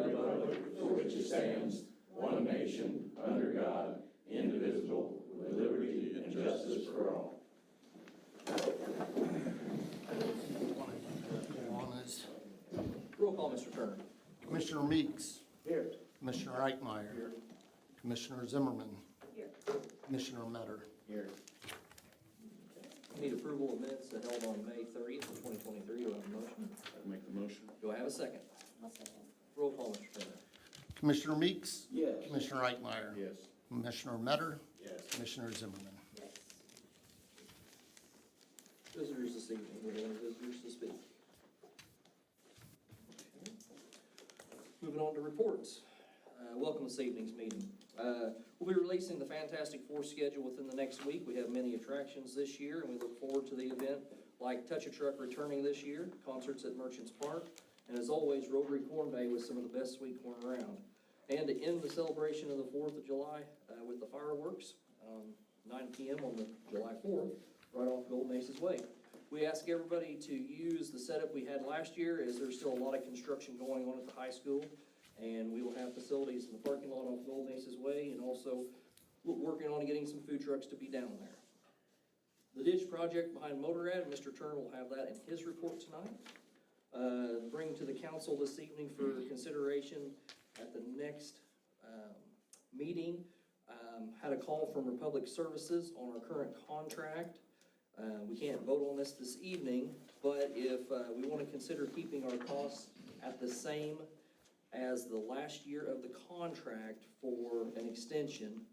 republic for which it stands, one nation, under God, indivisible, with liberty and justice for all. Roll call, Mr. Turner. Commissioner Meeks. Here. Commissioner Eichmeyer. Here. Commissioner Zimmerman. Here. Commissioner Metter. Here. Need approval of minutes held on May 30th, 2023. Do I have a motion? I'll make the motion. Do I have a second? I'll second. Roll call, Mr. Turner. Commissioner Meeks. Yes. Commissioner Eichmeyer. Yes. Commissioner Metter. Yes. Commissioner Zimmerman. Yes. Visitors this evening. We have any visitors to speak? Okay. Moving on to reports. Welcome this evening's meeting. We'll be releasing the Fantastic Four schedule within the next week. We have many attractions this year, and we look forward to the event, like Touch a Truck returning this year, concerts at Merchants Park, and as always, Rotary Corn Day with some of the best sweet corn around. And to end the celebration of the 4th of July with the fireworks, 9 p.m. on the July 4th, right off Gold Mesa's Way. We ask everybody to use the setup we had last year, as there's still a lot of construction going on at the high school. And we will have facilities in the parking lot off Gold Mesa's Way, and also working on getting some food trucks to be down there. The ditch project behind Motorrad, Mr. Turner will have that in his report tonight. Bring to the council this evening for consideration at the next meeting. Had a call from Republic Services on our current contract. We can't vote on this evening, but if we want to consider keeping our costs at the same as the last year of the contract for an extension,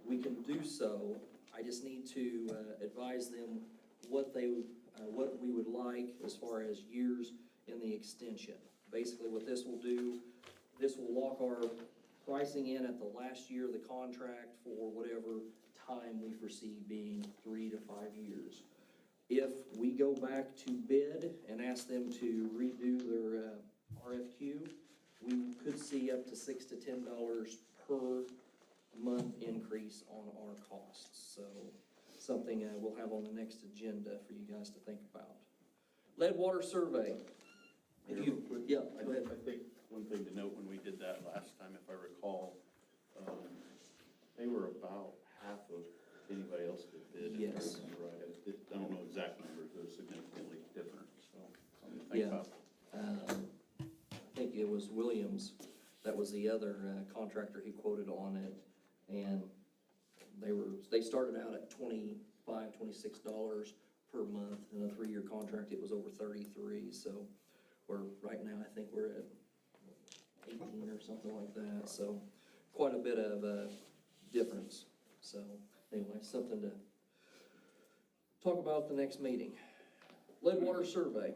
we can do so. I just need to advise them what we would like as far as years in the extension. Basically what this will do, this will lock our pricing in at the last year of the contract for whatever time we foresee being 3 to 5 years. If we go back to bid and ask them to redo their RFQ, we could see up to $6 to $10 per month increase on our costs. So something we'll have on the next agenda for you guys to think about. Lead water survey. Go ahead. I think one thing to note, when we did that last time, if I recall, they were about half of anybody else that did. Yes. Right. I don't know exact numbers, they're significantly different, so something to think about. I think it was Williams, that was the other contractor he quoted on it, and they started out at $25, $26 per month. In a 3-year contract, it was over $33. So right now, I think we're at 18 or something like that. So quite a bit of difference. So anyway, something to talk about at the next meeting. Lead water survey.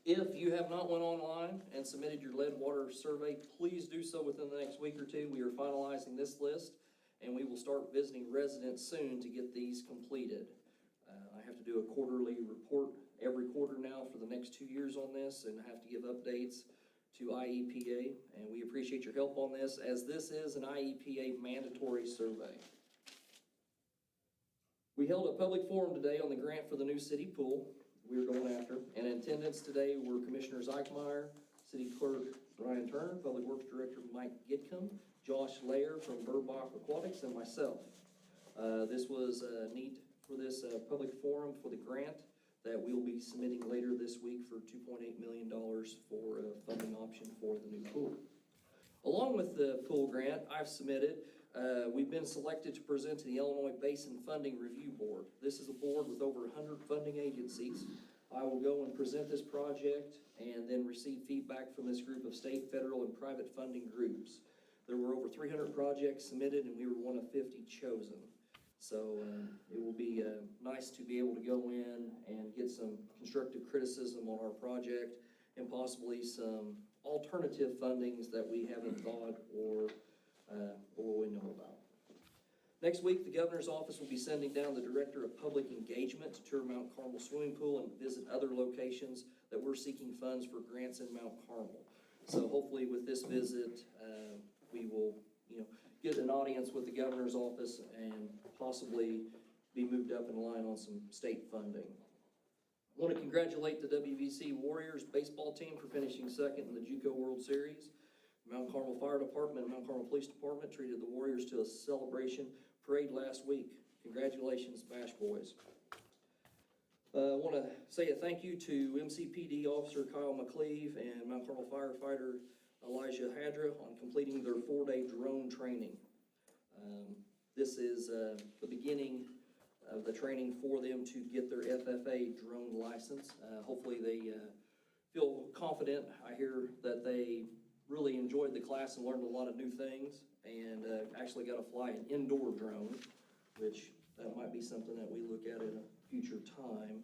If you have not went online and submitted your lead water survey, please do so within the next week or two. We are finalizing this list, and we will start visiting residents soon to get these completed. I have to do a quarterly report every quarter now for the next 2 years on this, and I have to give updates to IEPA, and we appreciate your help on this, as this is an IEPA mandatory survey. We held a public forum today on the grant for the new city pool we were going after, and in attendance today were Commissioners Eichmeyer, City Clerk Brian Turner, Public Works Director Mike Gitcomb, Josh Layer from Burbach Aquatics, and myself. This was a need for this public forum for the grant that we'll be submitting later this week for $2.8 million for a funding option for the new pool. Along with the pool grant I've submitted, we've been selected to present to the Illinois Basin Funding Review Board. This is a board with over 100 funding agencies. I will go and present this project and then receive feedback from this group of state, federal, and private funding groups. There were over 300 projects submitted, and we were one of 50 chosen. So it will be nice to be able to go in and get some constructive criticism on our project, and possibly some alternative fundings that we haven't thought or we know about. Next week, the governor's office will be sending down the director of public engagement to tour Mount Carmel swimming pool and visit other locations that we're seeking funds for grants in Mount Carmel. So hopefully with this visit, we will get an audience with the governor's office and possibly be moved up in line on some state funding. I want to congratulate the WVC Warriors baseball team for finishing second in the JUCO World Series. Mount Carmel Fire Department and Mount Carmel Police Department treated the Warriors to a celebration parade last week. Congratulations, Bash Boys. I want to say a thank you to MCPD Officer Kyle McCleve and Mount Carmel firefighter Elijah Hadra on completing their 4-day drone training. This is the beginning of the training for them to get their FFA drone license. Hopefully they feel confident. I hear that they really enjoyed the class and learned a lot of new things, and actually got to fly an indoor drone, which that might be something that we look at a future time.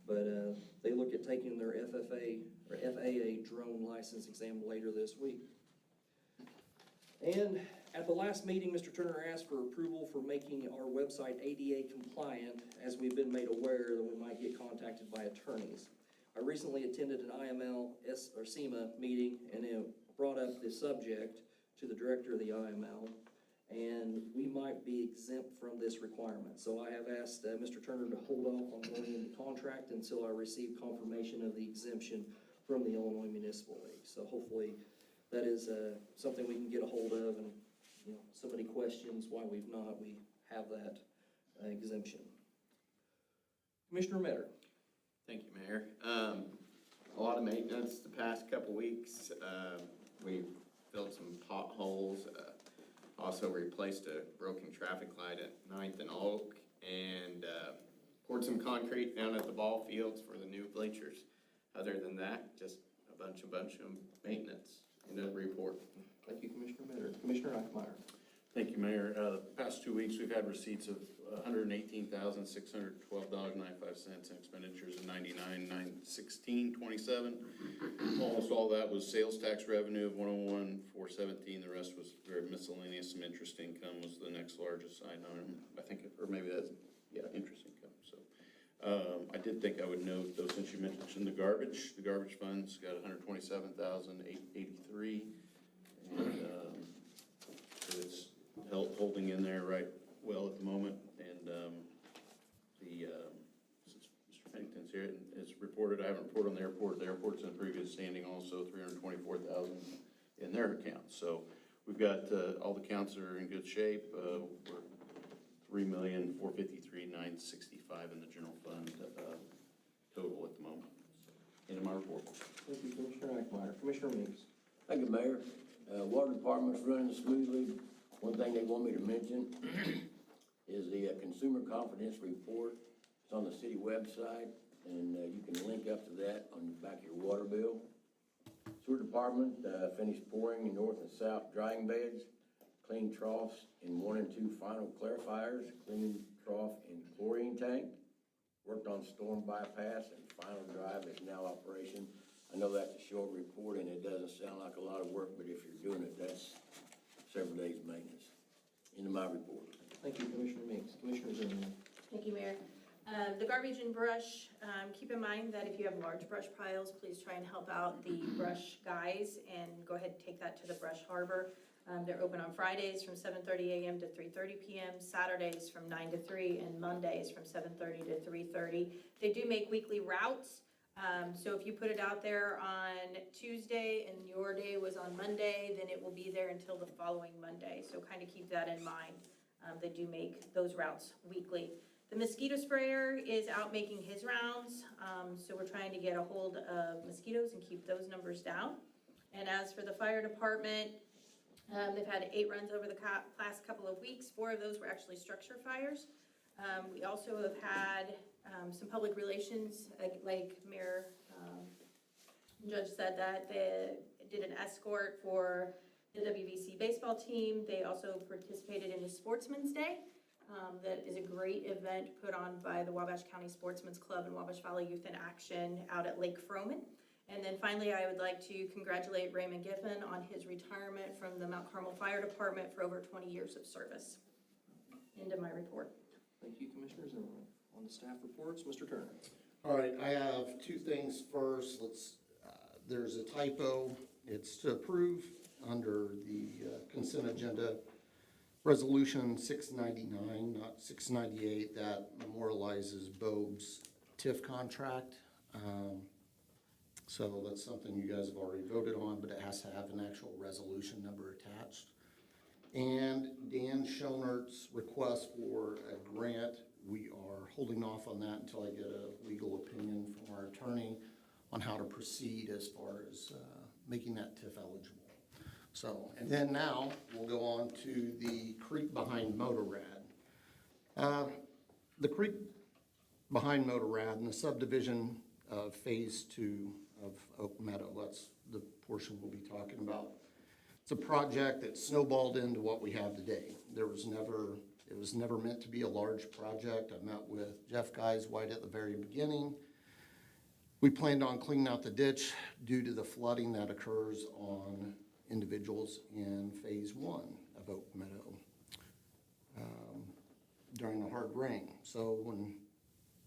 But they look at taking their FFA or FAA drone license exam later this week. And at the last meeting, Mr. Turner asked for approval for making our website ADA compliant, as we've been made aware that we might get contacted by attorneys. I recently attended an IML or SEMA meeting, and it brought up the subject to the director of the IML, and we might be exempt from this requirement. So I have asked Mr. Turner to hold off on going into contract until I receive confirmation of the exemption from the Illinois Municipal League. So hopefully that is something we can get a hold of, and so many questions why we have that exemption. Commissioner Metter. Thank you, Mayor. A lot of maintenance the past couple weeks. We filled some potholes, also replaced a broken traffic light at 9th and Oak, and poured some concrete down at the ball fields for the new bleachers. Other than that, just a bunch of maintenance in the report. Thank you, Commissioner Metter. Commissioner Eichmeyer. Thank you, Mayor. The past 2 weeks, we've had receipts of $118,612.95 and expenditures of $99,916.27. Almost all that was sales tax revenue of $101,417. The rest was very miscellaneous. Some interest income was the next largest item. I think, or maybe that's, yeah, interest income. So I did think I would note, though, since you mentioned the garbage fund's got $127,883, and so it's holding in there right well at the moment. And since Mr. Pennington's here, it's reported, I haven't reported on the airport. The airport's in previous standing also, $324,000 in their account. So we've got all the accounts are in good shape. We're $3,453,965 in the general fund total at the moment. End of my report. Thank you, Commissioner Eichmeyer. Commissioner Meeks. Thank you, Mayor. Water department's running smoothly. One thing they want me to mention is the consumer confidence report. It's on the city website, and you can link up to that on the back of your water bill. Sewer department finished pouring in north and south drying beds, clean troughs in 1 and 2 final clarifiers, clean trough in chlorine tank, worked on storm bypass, and final drive is now operation. I know that's a short report and it doesn't sound like a lot of work, but if you're doing it, that's several days maintenance. Into my report. Thank you, Commissioner Meeks. Commissioner Zimmerman. Thank you, Mayor. The garbage and brush, keep in mind that if you have large brush piles, please try and help out the brush guys and go ahead and take that to the brush harbor. They're open on Fridays from 7:30 a.m. to 3:30 p.m., Saturdays from 9 to 3, and Mondays from 7:30 to 3:30. They do make weekly routes. So if you put it out there on Tuesday and your day was on Monday, then it will be there until the following Monday. So kind of keep that in mind. They do make those routes weekly. The mosquito sprayer is out making his rounds. So we're trying to get a hold of mosquitoes and keep those numbers down. And as for the fire department, they've had 8 runs over the last couple of weeks. 4 of those were actually structure fires. We also have had some public relations, like Mayor Judge said, that they did an escort for the WVC baseball team. They also participated in the Sportsman's Day. That is a great event put on by the Wabash County Sportsman's Club and Wabash Valley Youth in Action out at Lake Frohman. And then finally, I would like to congratulate Raymond Giffen on his retirement from the Mount Carmel Fire Department for over 20 years of service. End of my report. Thank you, Commissioner Zimmerman. On the staff reports, Mr. Turner. All right, I have 2 things. First, there's a typo. It's to approve under the consent agenda, Resolution 699, not 698, that memorializes Bogue's TIF contract. So that's something you guys have already voted on, but it has to have an actual resolution number attached. And Dan Schonert's request for a grant, we are holding off on that until I get a legal opinion from our attorney on how to proceed as far as making that TIF eligible. So, and then now we'll go on to the creek behind Motorrad. The creek behind Motorrad and the subdivision of Phase 2 of Oak Meadow, that's the portion we'll be talking about. It's a project that snowballed into what we have today. It was never meant to be a large project. I met with Jeff Guyswhite at the very beginning. We planned on cleaning out the ditch due to the flooding that occurs on individuals in Phase 1 of Oak Meadow during a hard rain. So when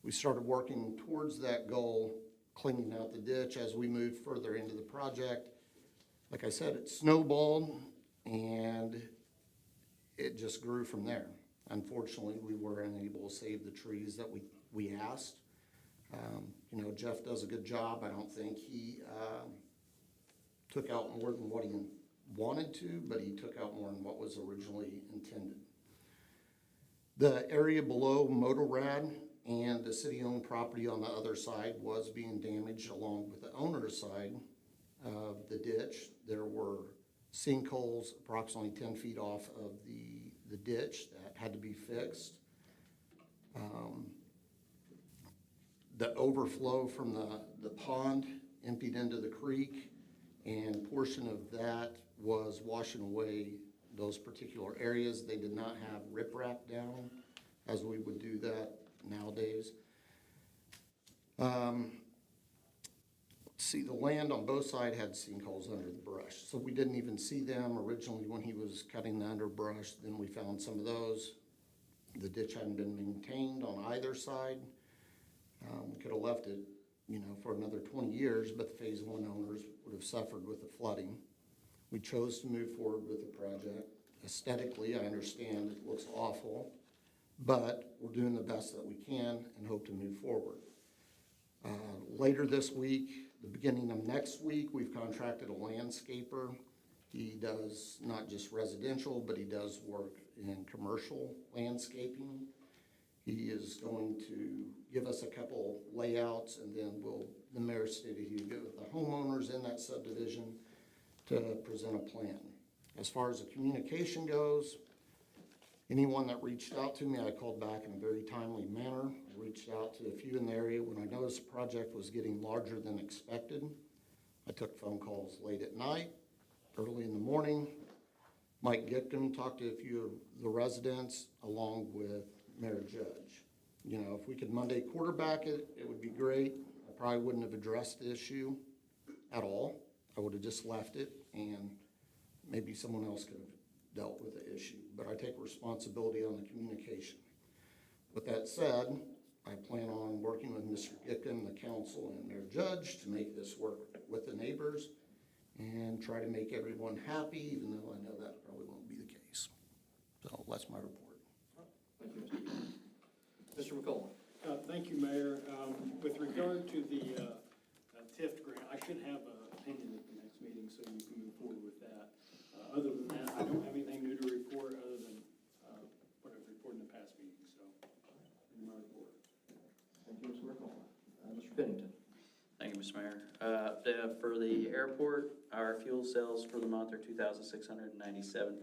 we started working towards that goal, cleaning out the ditch, as we moved further into the project, like I said, it snowballed and it just grew from there. Unfortunately, we were unable to save the trees that we asked. You know, Jeff does a good job. I don't think he took out more than what he wanted to, but he took out more than what was originally intended. The area below Motorrad and the city-owned property on the other side was being damaged along with the owner's side of the ditch. There were sinkholes approximately 10 feet off of the ditch that had to be fixed. The overflow from the pond emptied into the creek, and portion of that was washing away those particular areas. They did not have riprap down as we would do that nowadays. See, the land on both sides had sinkholes under the brush, so we didn't even see them originally when he was cutting the underbrush. Then we found some of those. The ditch hadn't been maintained on either side. We could have left it, you know, for another 20 years, but the Phase 1 owners would have suffered with the flooding. We chose to move forward with the project. Aesthetically, I understand it looks awful, but we're doing the best that we can and hope to move forward. Later this week, the beginning of next week, we've contracted a landscaper. He does not just residential, but he does work in commercial landscaping. He is going to give us a couple layouts, and then the mayor stated he would go with the homeowners in that subdivision to present a plan. As far as the communication goes, anyone that reached out to me, I called back in a very timely manner. I reached out to a few in the area. When I noticed the project was getting larger than expected, I took phone calls late at night, early in the morning. Mike Gitcom talked to a few of the residents along with Mayor Judge. You know, if we could Monday quarterback it, it would be great. I probably wouldn't have addressed the issue at all. I would have just left it, and maybe someone else could have dealt with the issue. But I take responsibility on the communication. With that said, I plan on working with Mr. Gitcom, the council, and Mayor Judge to make this work with the neighbors and try to make everyone happy, even though I know that probably won't be the case. So that's my report. Thank you, Mr. McCollum. Thank you, Mayor. With regard to the TIF grant, I should have an opinion at the next meeting, so you can move forward with that. Other than that, I don't have anything new to report other than what I've reported in the past meeting, so in my report. Thank you, Mr. McCollum. Mr. Pennington. Thank you, Mr. Mayor. For the airport, our fuel sales for the month are $2,697.45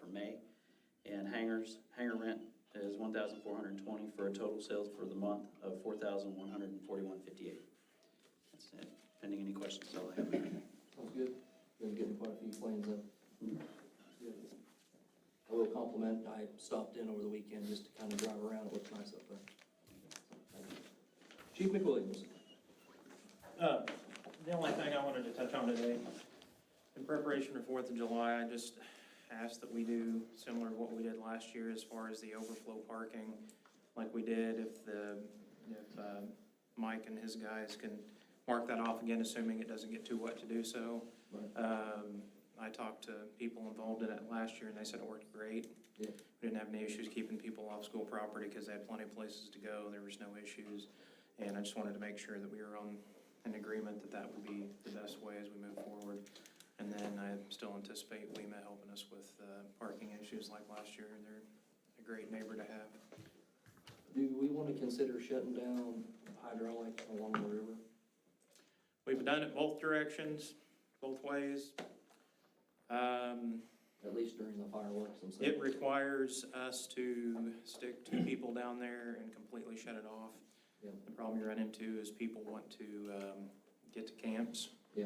for May. And hangar rent is $1,420 for a total sales for the month of $4,141.58. That's it. Pending any questions, that's all I have. Sounds good. Been getting quite a few planes up. I will compliment, I stopped in over the weekend just to kind of drive around. It looks nice up there. Chief McWilliams. The only thing I wanted to touch on today, in preparation for 4th of July, I just asked that we do similar to what we did last year as far as the overflow parking, like we did. If Mike and his guys can mark that off again, assuming it doesn't get too wet to do so. I talked to people involved in it last year, and they said it worked great. Yeah. We didn't have any issues keeping people off school property because they had plenty of places to go. There was no issues. And I just wanted to make sure that we were on in agreement that that would be the best way as we move forward. And then I still anticipate WEMA helping us with parking issues like last year. They're a great neighbor to have. Do we want to consider shutting down hydraulic along the river? We've done it both directions, both ways. At least during the fireworks themselves? It requires us to stick two people down there and completely shut it off. Yeah. The problem you run into is people want to get to camps. Yeah.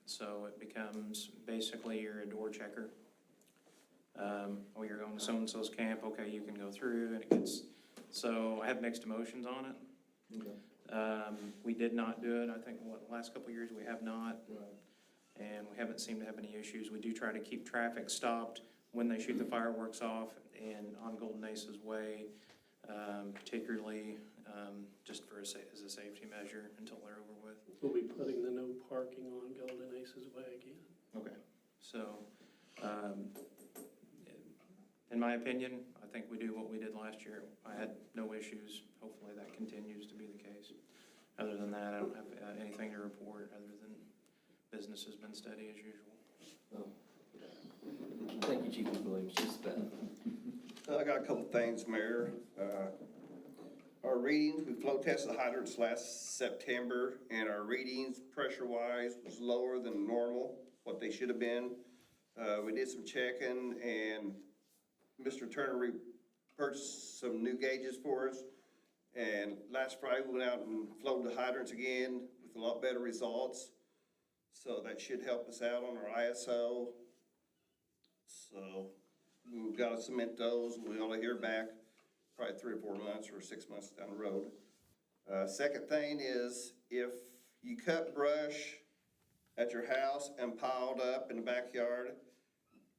So it becomes basically you're a door checker. Oh, you're going to so-and-so's camp, okay, you can go through, and it gets, so I have mixed emotions on it. Okay. We did not do it, I think, the last couple of years we have not, Right. and we haven't seemed to have any issues. We do try to keep traffic stopped when they shoot the fireworks off and on Golden Ace's Way, particularly just for as a safety measure until they're over with. We'll be putting the no parking on Golden Ace's Way again. Okay. So, in my opinion, I think we do what we did last year. I had no issues. Hopefully that continues to be the case. Other than that, I don't have anything to report other than business has been steady as usual. Oh. Thank you, Chief Williams. Just, I got a couple things, Mayor. Our readings, we flow tested the hydrants last September, and our readings, pressure-wise, was lower than normal, what they should have been. We did some checking, and Mr. Turner purchased some new gauges for us. And last Friday, we went out and flowed the hydrants again with a lot better results. So that should help us out on our ISO. So we've got to cement those, and we ought to hear back probably 3 or 4 months or 6 months down the road. Second thing is, if you cut brush at your house and piled up in the backyard,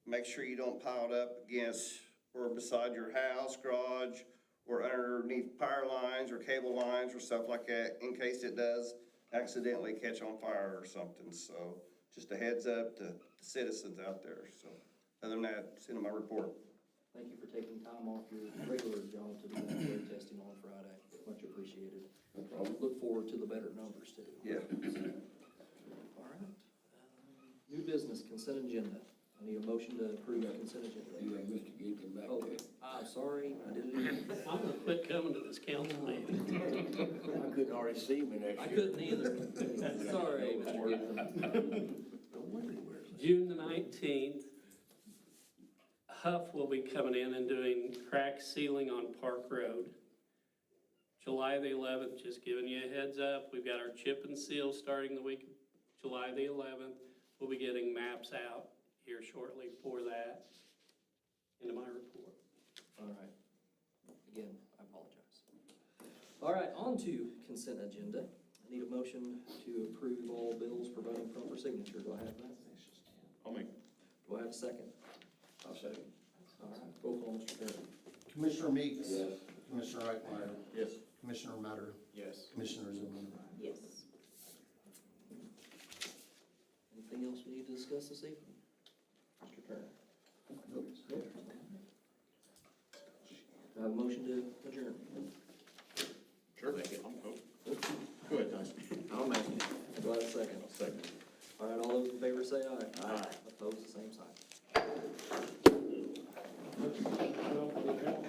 make sure you don't pile it up against or beside your house, garage, or underneath power lines or cable lines or stuff like that, in case it does accidentally catch on fire or something. So just a heads up to the citizens out there. So other than that, it's in my report. thank you for taking time off your regular job to do that drug testing on Friday. Much appreciated. No problem. Look forward to the better numbers too. Yeah. All right. New business, consent agenda. I need a motion to approve the consent agenda. You have Mr. Gaten back Oh, there. I'm sorry, I did it again. I'm gonna quit coming to this council meeting. I couldn't already see him in that. I couldn't either. Sorry, Mr. Giffen. No wonder he wears that. June the 19th, Huff will be coming in and doing crack sealing on Park Road. July the 11th, just giving you a heads up, we've got our chip and seal starting the week of July the 11th. We'll be getting maps out here shortly for that. Into my report. All right. Again, I apologize. All right, on to consent agenda. I need a motion to approve all bills providing proper signature. Do I have that? I'll make, Do I have a second? I'll say. All right, roll call, Mr. Perry. Commissioner Meeks. Yes. Commissioner Eichmeyer. yes. Commissioner Metter. Yes. Commissioner Zimmerman. Yes. Anything else we need to discuss this evening? Mr. Turner? Nope. Do I have a motion to adjourn? Sure. Make it. Go ahead, Tyson. I'll make it. Do I have a second? Second. All right, all those in favor say aye. Aye. Opposed, the same sign. Well, we have-